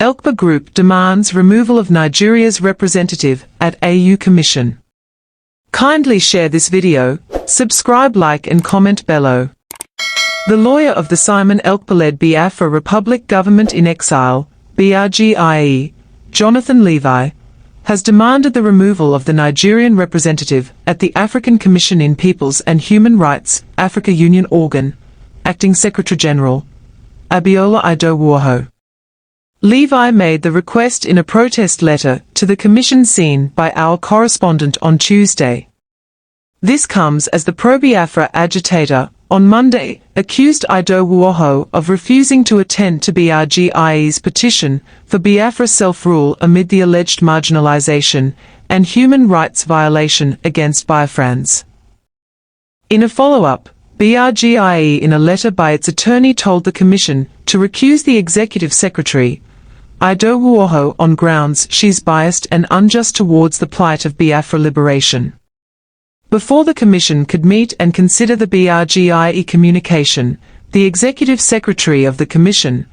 Elkpa Group demands removal of Nigeria's representative at AU Commission. Kindly share this video, subscribe, like and comment below. The lawyer of the Simon Elkpa-led Biafra Republic government in exile, BRGIE, Jonathan Levy, has demanded the removal of the Nigerian representative at the African Commission in Peoples and Human Rights, Africa Union organ, Acting Secretary-General, Abiola Idowu-Ojo. Levy made the request in a protest letter to the Commission seen by our correspondent on Tuesday. This comes as the pro-Biafra agitator, on Monday, accused Idowu-Ojo of refusing to attend to BRGIE's petition for Biafra self-rule amid the alleged marginalization and human rights violation against Biafrans. In a follow-up, BRGIE in a letter by its attorney told the Commission to recuse the Executive Secretary, Idowu-Ojo, on grounds she's biased and unjust towards the plight of Biafra liberation. Before the Commission could meet and consider the BRGIE communication, the Executive Secretary of the Commission,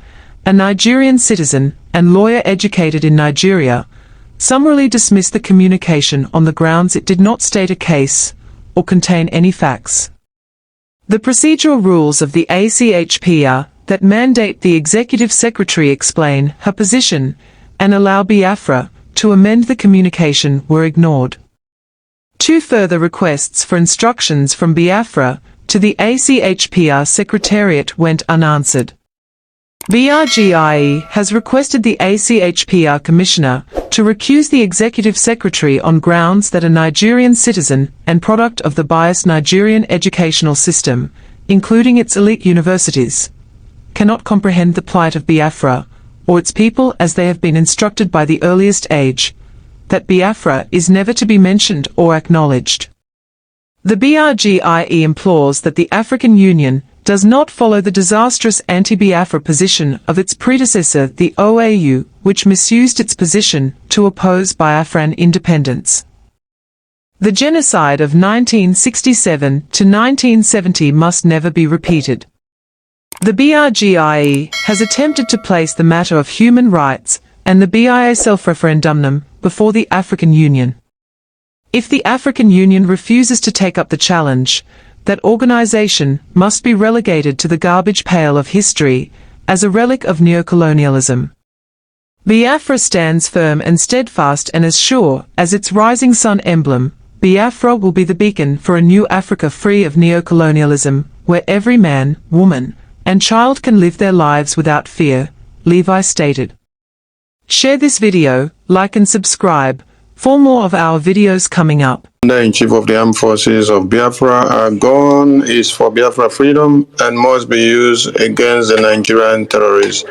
a Nigerian citizen and lawyer educated in Nigeria, summarily dismissed the communication on the grounds it did not state a case or contain any facts. The procedural rules of the ACHPR that mandate the Executive Secretary explain her position and allow Biafra to amend the communication were ignored. Two further requests for instructions from Biafra to the ACHPR Secretariat went unanswered. BRGIE has requested the ACHPR Commissioner to recuse the Executive Secretary on grounds that a Nigerian citizen and product of the biased Nigerian educational system, including its elite universities, cannot comprehend the plight of Biafra or its people as they have been instructed by the earliest age, that Biafra is never to be mentioned or acknowledged. The BRGIE implores that the African Union does not follow the disastrous anti-Biafra position of its predecessor the OAU, which misused its position to oppose Biafran independence. The genocide of 1967 to 1970 must never be repeated. The BRGIE has attempted to place the matter of human rights and the BIA self-referendum before the African Union. If the African Union refuses to take up the challenge, that organization must be relegated to the garbage pail of history as a relic of neocolonialism. Biafra stands firm and steadfast, and as sure as its rising sun emblem, Biafra will be the beacon for a new Africa free of neocolonialism, where every man, woman, and child can live their lives without fear, Levy stated. Share this video, like and subscribe for more of our videos coming up. Commander-in-Chief of the Armed Forces of Biafra, our gun is for Biafra freedom and must be used against the Nigerian terrorists.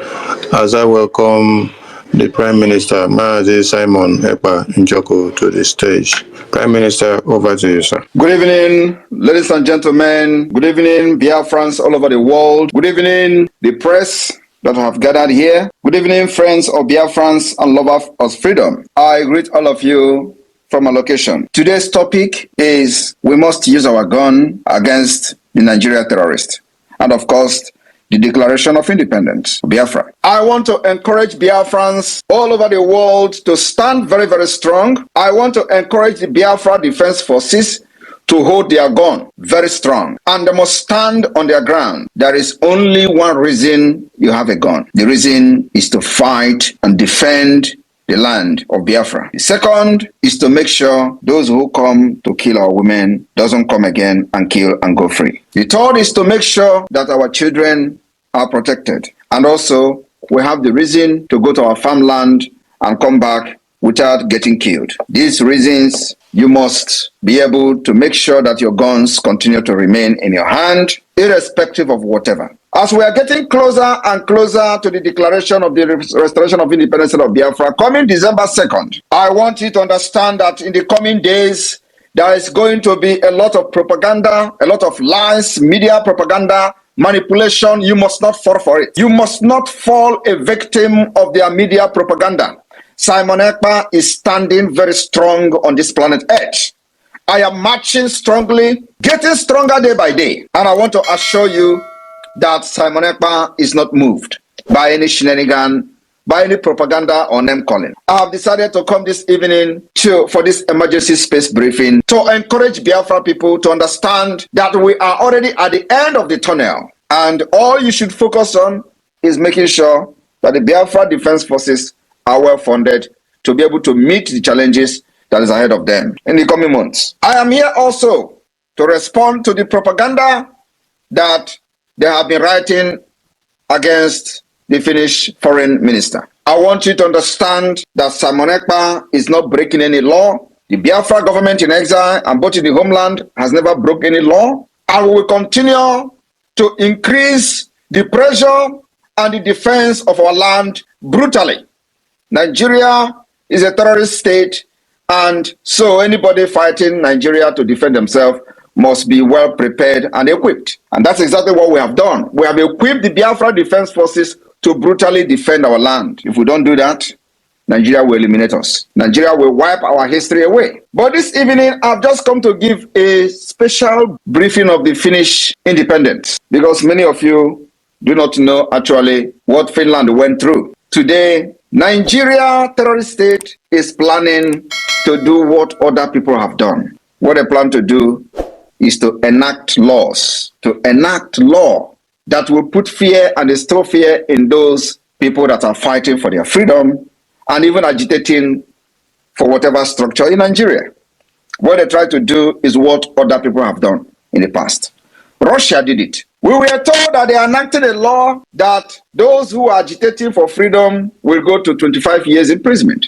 As I welcome the Prime Minister, Mazi Simon Ekpa Njoko, to the stage. Prime Minister, over to you, sir. Good evening, ladies and gentlemen. Good evening, Biafrans all over the world. Good evening, the press that have gathered here. Good evening, friends of Biafrans and lovers of freedom. I greet all of you from a location. Today's topic is we must use our gun against the Nigerian terrorists. And of course, the Declaration of Independence, Biafra. I want to encourage Biafrans all over the world to stand very, very strong. I want to encourage the Biafra Defense Forces to hold their gun very strong, and they must stand on their ground. There is only one reason you have a gun. The reason is to fight and defend the land of Biafra. The second is to make sure those who come to kill our women doesn't come again and kill and go free. The third is to make sure that our children are protected. And also, we have the reason to go to our farmland and come back without getting killed. These reasons, you must be able to make sure that your guns continue to remain in your hand, irrespective of whatever. As we are getting closer and closer to the declaration of the restoration of independence of Biafra, coming December 2nd, I want you to understand that in the coming days, there is going to be a lot of propaganda, a lot of lies, media propaganda, manipulation. You must not fall for it. You must not fall a victim of their media propaganda. Simon Ekpa is standing very strong on this planet Earth. I am marching strongly, getting stronger day by day. And I want to assure you that Simon Ekpa is not moved by any shenanigan, by any propaganda or name calling. I have decided to come this evening for this emergency space briefing to encourage Biafra people to understand that we are already at the end of the tunnel, and all you should focus on is making sure that the Biafra Defense Forces are well funded to be able to meet the challenges that is ahead of them in the coming months. I am here also to respond to the propaganda that they have been writing against the Finnish foreign minister. I want you to understand that Simon Ekpa is not breaking any law. The Biafra government in exile and both in the homeland has never broken any law. And we will continue to increase the pressure and the defense of our land brutally. Nigeria is a terrorist state, and so anybody fighting Nigeria to defend themselves must be well prepared and equipped. And that's exactly what we have done. We have equipped the Biafra Defense Forces to brutally defend our land. If we don't do that, Nigeria will eliminate us. Nigeria will wipe our history away. But this evening, I've just come to give a special briefing of the Finnish independence, because many of you do not know actually what Finland went through. Today, Nigeria, terrorist state, is planning to do what other people have done. What they plan to do is to enact laws, to enact law that will put fear and instill fear in those people that are fighting for their freedom and even agitating for whatever structure in Nigeria. What they try to do is what other people have done in the past. Russia did it. We were told that they enacted a law that those who are agitating for freedom will go to 25 years imprisonment.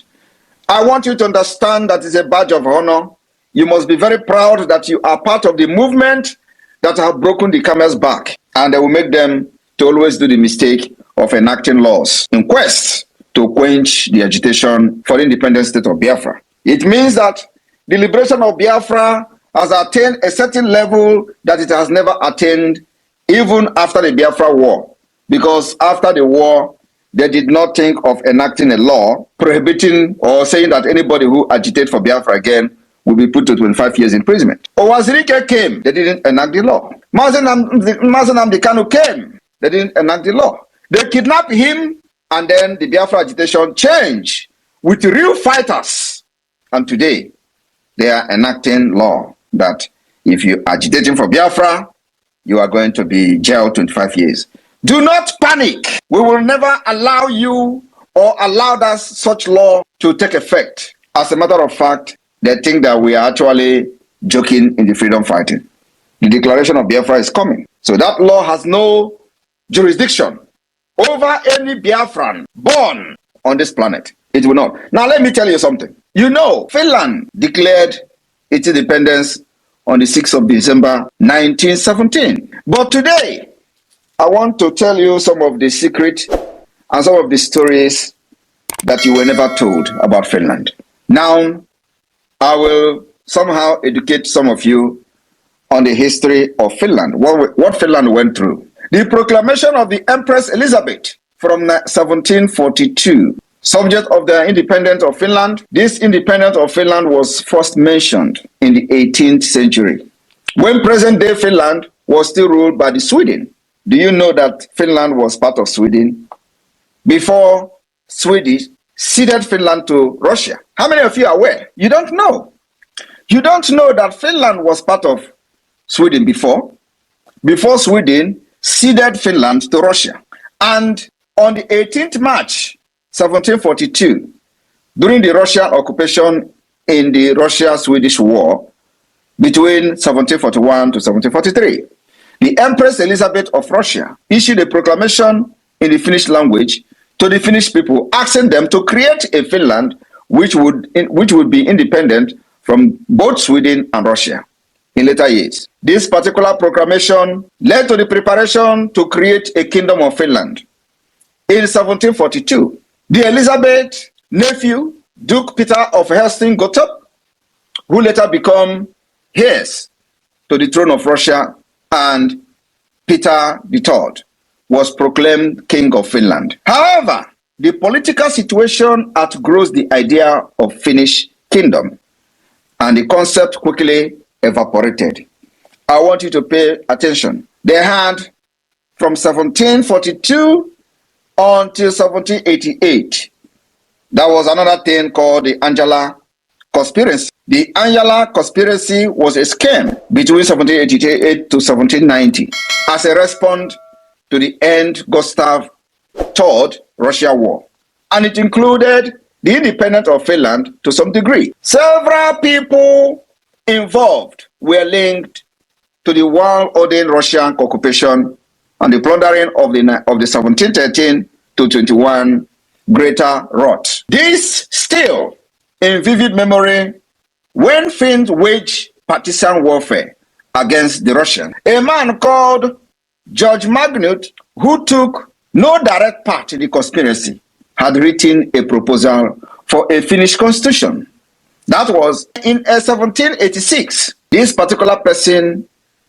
I want you to understand that it's a badge of honor. You must be very proud that you are part of the movement that have broken the camel's back, and they will make them to always do the mistake of enacting laws in quest to quench the agitation for the independent state of Biafra. It means that the liberation of Biafra has attained a certain level that it has never attained even after the Biafra War, because after the war, they did not think of enacting a law prohibiting or saying that anybody who agitates for Biafra again will be put to 25 years imprisonment. Owazirike came, they didn't enact the law. Mazen Nnamdi Kanu came, they didn't enact the law. They kidnapped him, and then the Biafra agitation changed with real fighters. And today, they are enacting law that if you are agitating for Biafra, you are going to be jailed 25 years. Do not panic. We will never allow you or allow that such law to take effect. As a matter of fact, they think that we are actually joking in the freedom fighting. The declaration of Biafra is coming. So that law has no jurisdiction over any Biafran born on this planet. It will not. Now let me tell you something. You know, Finland declared its independence on the 6th of December 1917. But today, I want to tell you some of the secrets and some of the stories that you were never told about Finland. Now, I will somehow educate some of you on the history of Finland, what Finland went through. The proclamation of the Empress Elizabeth from 1742, subject of the independence of Finland. This independence of Finland was first mentioned in the 18th century, when present-day Finland was still ruled by the Sweden. Do you know that Finland was part of Sweden before Sweden ceded Finland to Russia? How many of you are aware? You don't know. You don't know that Finland was part of Sweden before Sweden ceded Finland to Russia. And on the 18th March 1742, during the Russian occupation in the Russia-Swedish War between 1741 to 1743, the Empress Elizabeth of Russia issued a proclamation in the Finnish language to the Finnish people, asking them to create a Finland which would be independent from both Sweden and Russia in later years. This particular proclamation led to the preparation to create a Kingdom of Finland. In 1742, the Elizabeth nephew, Duke Peter of Helsing-Gottorp, who later became heirs to the throne of Russia, and Peter III, was proclaimed King of Finland. However, the political situation outgrows the idea of Finnish kingdom, and the concept quickly evaporated. I want you to pay attention. They had, from 1742 until 1788. There was another thing called the Angela Conspiracy. The Angela Conspiracy was a scam between 1788 to 1790 as a response to the end Gustav III Russia War. And it included the independence of Finland to some degree. Several people involved were linked to the war-ordained Russian occupation and the plundering of the 1713 to 21 Greater Rot. This still in vivid memory when Finns waged partisan warfare against the Russians. A man called George Magnut, who took no direct part in the conspiracy, had written a proposal for a Finnish constitution. That was in 1786. This particular person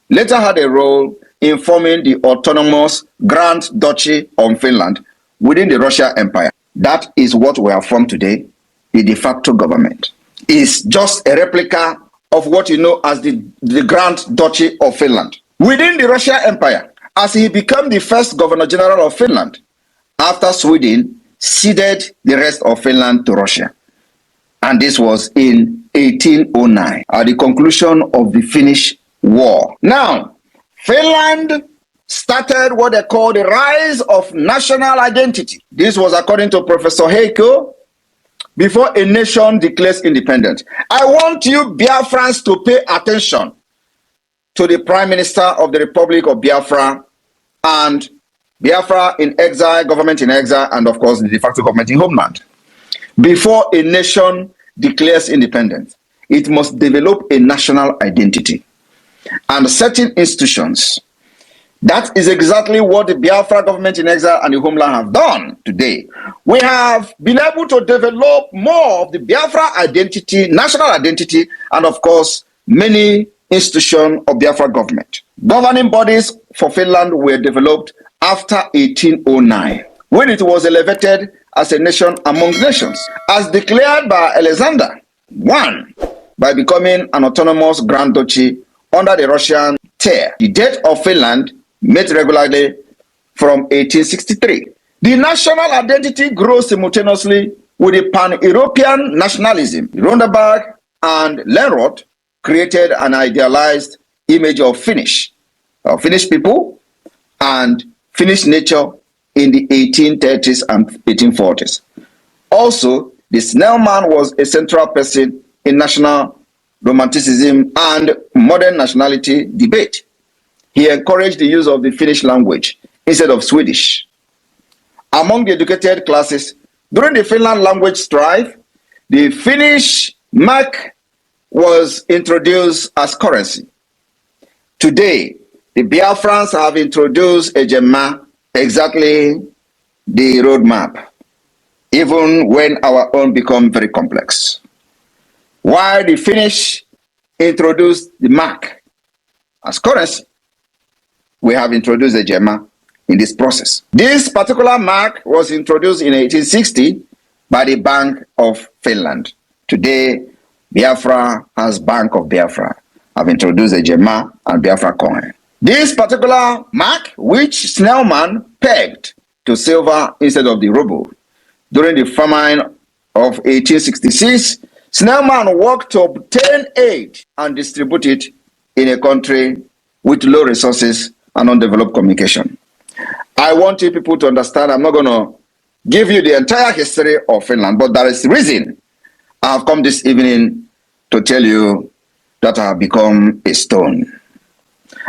later had a role in forming the autonomous Grand Duchy of Finland within the Russian Empire. That is what we are from today. The de facto government is just a replica of what you know as the Grand Duchy of Finland within the Russian Empire, as he became the first Governor General of Finland after Sweden ceded the rest of Finland to Russia. And this was in 1809 at the conclusion of the Finnish War. Now, Finland started what they call the rise of national identity. This was according to Professor Heiko, before a nation declares independence. I want you Biafrans to pay attention to the Prime Minister of the Republic of Biafra and Biafra in exile, government in exile, and of course the de facto government in homeland. Before a nation declares independence, it must develop a national identity and certain institutions. That is exactly what the Biafra government in exile and the homeland have done today. We have been able to develop more of the Biafra identity, national identity, and of course, many institutions of Biafra government. Governing bodies for Finland were developed after 1809, when it was elevated as a nation among nations, as declared by Alexander I, by becoming an autonomous Grand Duchy under the Russian Tsar. The date of Finland met regularly from 1863. The national identity grows simultaneously with the pan-European nationalism. Ronderberg and Lenroth created an idealized image of Finnish people and Finnish nature in the 1830s and 1840s. Also, the Snellman was a central person in national romanticism and modern nationality debate. He encouraged the use of the Finnish language instead of Swedish. Among the educated classes, during the Finland language strife, the Finnish mark was introduced as currency. Today, the Biafrans have introduced a gemma, exactly the roadmap, even when our own become very complex. While the Finnish introduced the mark as currency, we have introduced a gemma in this process. This particular mark was introduced in 1860 by the Bank of Finland. Today, Biafra has Bank of Biafra, have introduced a gemma and Biafra coin. This particular mark, which Snellman pegged to silver instead of the ruble, during the famine of 1866, Snellman worked to obtain aid and distribute it in a country with low resources and undeveloped communication. I want you people to understand, I'm not going to give you the entire history of Finland, but there is a reason I have come this evening to tell you that I have become a stone.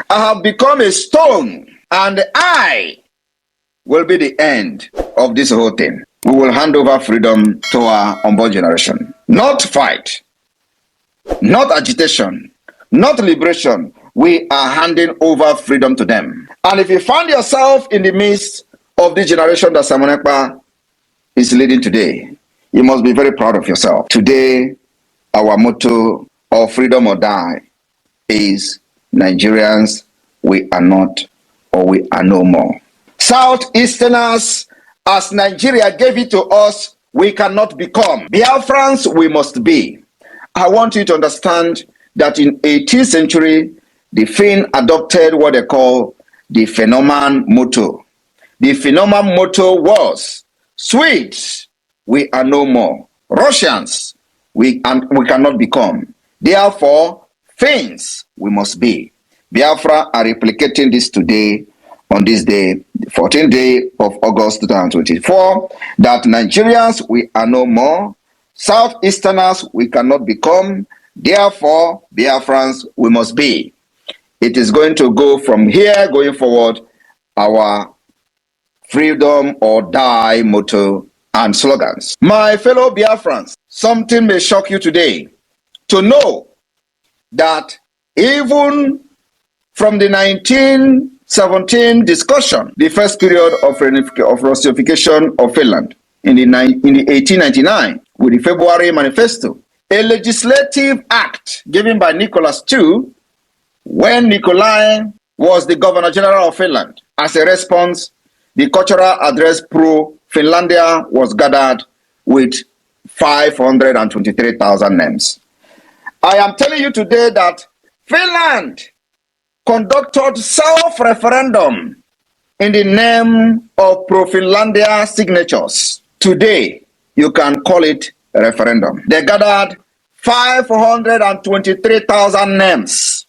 I have become a stone, and I will be the end of this whole thing. We will hand over freedom to our unborn generation. Not fight, not agitation, not liberation. We are handing over freedom to them. And if you find yourself in the midst of the generation that Simon Ekpa is leading today, you must be very proud of yourself. Today, our motto of freedom or die is Nigerians, we are not or we are no more. Southeasterners, as Nigeria gave it to us, we cannot become. Biafrans, we must be. I want you to understand that in 18th century, the Finn adopted what they call the phenomenon motto. The phenomenal motto was, Swedes, we are no more. Russians, we cannot become. Therefore, Finns, we must be. Biafra are replicating this today, on this day, 14th day of August 2024, that Nigerians, we are no more. Southeasterners, we cannot become. Therefore, Biafrans, we must be. It is going to go from here going forward, our freedom or die motto and slogans. My fellow Biafrans, something may shock you today to know that even from the 1917 discussion, the first period of Russification of Finland in the 1899 with the February Manifesto, a legislative act given by Nicholas II when Nikolai was the Governor General of Finland. As a response, the cultural address pro-Finlandia was gathered with 523,000 names. I am telling you today that Finland conducted self-referendum in the name of pro-Finlandia signatures. Today, you can call it a referendum. They gathered 523,000 names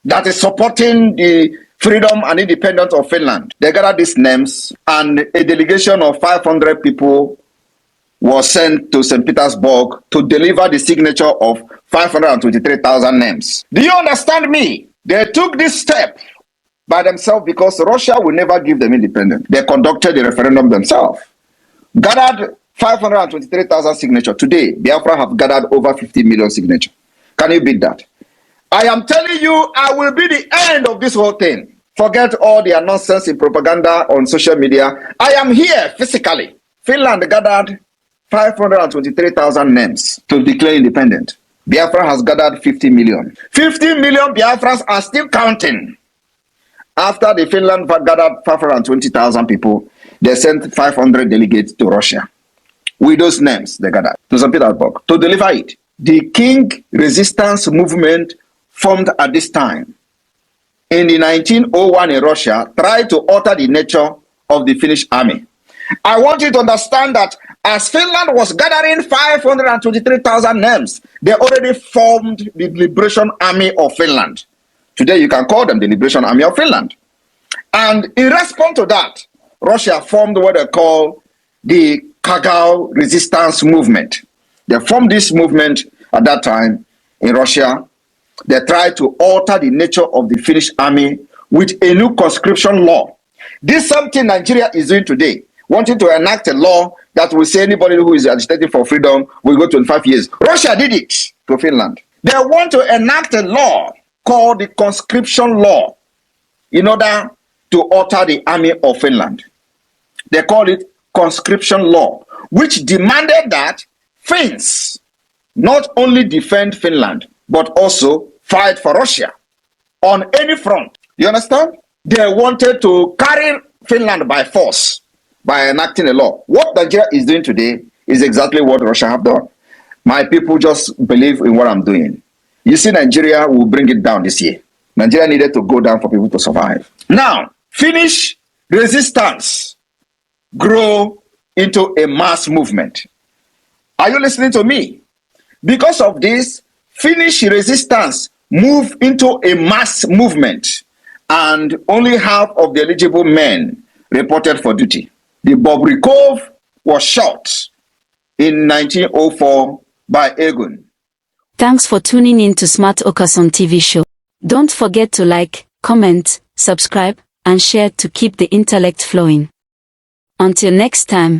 that is supporting the freedom and independence of Finland. They gathered these names, and a delegation of 500 people was sent to St. Petersburg to deliver the signature of 523,000 names. Do you understand me? They took this step by themselves because Russia will never give them independence. They conducted the referendum themselves. Gathered 523,000 signatures. Today, Biafra have gathered over 50 million signatures. Can you beat that? I am telling you, I will be the end of this whole thing. Forget all their nonsense in propaganda on social media. I am here physically. Finland gathered 523,000 names to declare independent. Biafra has gathered 50 million. 50 million Biafrans are still counting. After the Finland gathered 520,000 people, they sent 500 delegates to Russia. With those names, they gathered to St. Petersburg to deliver it. The King resistance movement formed at this time in the 1901 in Russia tried to alter the nature of the Finnish army. I want you to understand that as Finland was gathering 523,000 names, they already formed the Liberation Army of Finland. Today you can call them the Liberation Army of Finland. And in response to that, Russia formed what they call the Kagao resistance movement. They formed this movement at that time in Russia. They tried to alter the nature of the Finnish army with a new conscription law. This is something Nigeria is doing today, wanting to enact a law that will say anybody who is agitating for freedom will go 25 years. Russia did it to Finland. They want to enact a law called the conscription law in order to alter the army of Finland. They call it conscription law, which demanded that Finns not only defend Finland, but also fight for Russia on any front. You understand? They wanted to carry Finland by force by enacting a law. What Nigeria is doing today is exactly what Russia have done. My people just believe in what I'm doing. You see, Nigeria will bring it down this year. Nigeria needed to go down for people to survive. Now, Finnish resistance grow into a mass movement. Are you listening to me? Because of this, Finnish resistance moved into a mass movement, and only half of the eligible men reported for duty. The Bobrikov was shot in 1904 by Egun. Thanks for tuning in to Smart Okason TV show. Don't forget to like, comment, subscribe, and share to keep the intellect flowing. Until next time.